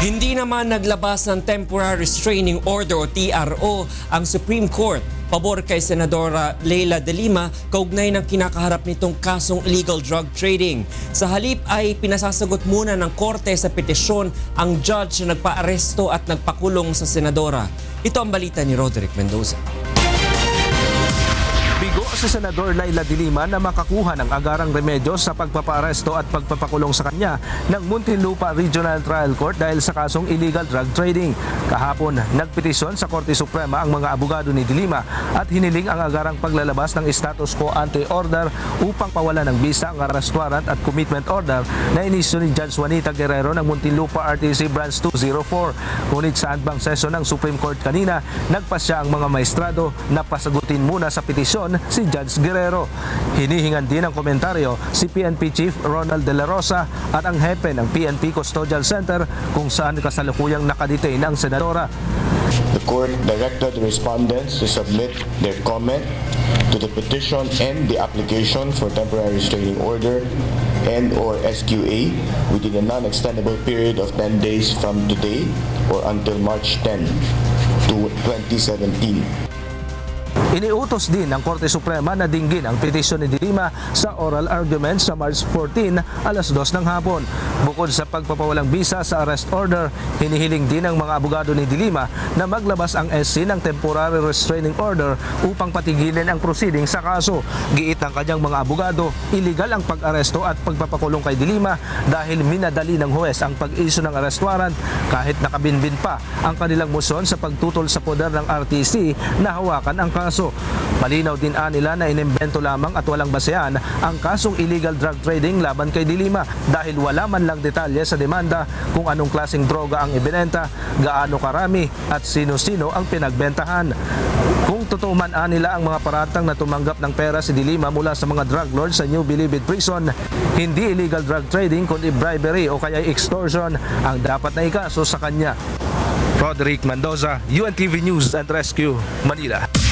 Hindi naman naglabas ng Temporary Restraining Order o TRO ang Supreme Court pabor kay Senadora Leila de Lima kaugnay ng kinakaharap nitong kasong illegal drug trading. Sa halip ay pinasasagot muna ng korte sa petisyon ang judge na nagpaaresto at nagpakulong sa senadora. Ito ang balita ni Roderick Mendoza. Bigo si Senador Leila de Lima na makakuha ng agarang remedyo sa pagpapaaresto at pagpapakulong sa kanya ng Muntinlupa Regional Trial Court dahil sa kasong illegal drug trading. Kahapon, nagpetisyon sa Korte Suprema ang mga abogado ni de Lima at hiniling ang agarang paglalabas ng status quo ante order upang pawalan ng bisa ang arrest warrant at commitment order na inisyu ni Judge Juanita Guerrero ng Muntinlupa RTC Branch 204. Ngunit sa adbang sesyon ng Supreme Court kanina, nagpasya ang mga maestrado na pasagutin muna sa petisyon si Judge Guerrero. Hinihingan din ng komentaryo si PNP Chief Ronald De La Rosa at ang hepe ng PNP Custodial Center kung saan kasalukuyang nakadetain ang senadora. The court directed the respondents to submit their comment to the petition and the application for temporary restraining order and or SQA within a non-extendable period of 10 days from today or until March 10, 2017. Iniutos din ng Korte Suprema na dinggin ang petisyon ni de Lima sa oral argument sa March 14, alas 2 ng hapon. Bukod sa pagpapawalang bisa sa arrest order, hinihiling din ng mga abogado ni de Lima na maglabas ang SC ng temporary restraining order upang patigilin ang proceeding sa kaso. Giit ng kanyang mga abogado, illegal ang pag-aresto at pagpapakulong kay de Lima dahil minadali ng huwes ang pag-issue ng arrest warrant kahit nakabinbin pa ang kanilang motion sa pagtutol sa poder ng RTC na hawakan ang kaso. Malinaw din nila na inimbento lamang at walang basehan ang kasong illegal drug trading laban kay de Lima dahil wala man lang detalye sa demanda kung anong klaseng droga ang ibinenta, gaano karami at sino-sino ang pinagbentahan. Kung totoo man nila ang mga paratang na tumanggap ng pera si de Lima mula sa mga drug lords sa New Bilibid Prison, hindi illegal drug trading kundi bribery o kaya extortion ang dapat na ikaso sa kanya. Roderick Mendoza, UNTV News and Rescue, Manila.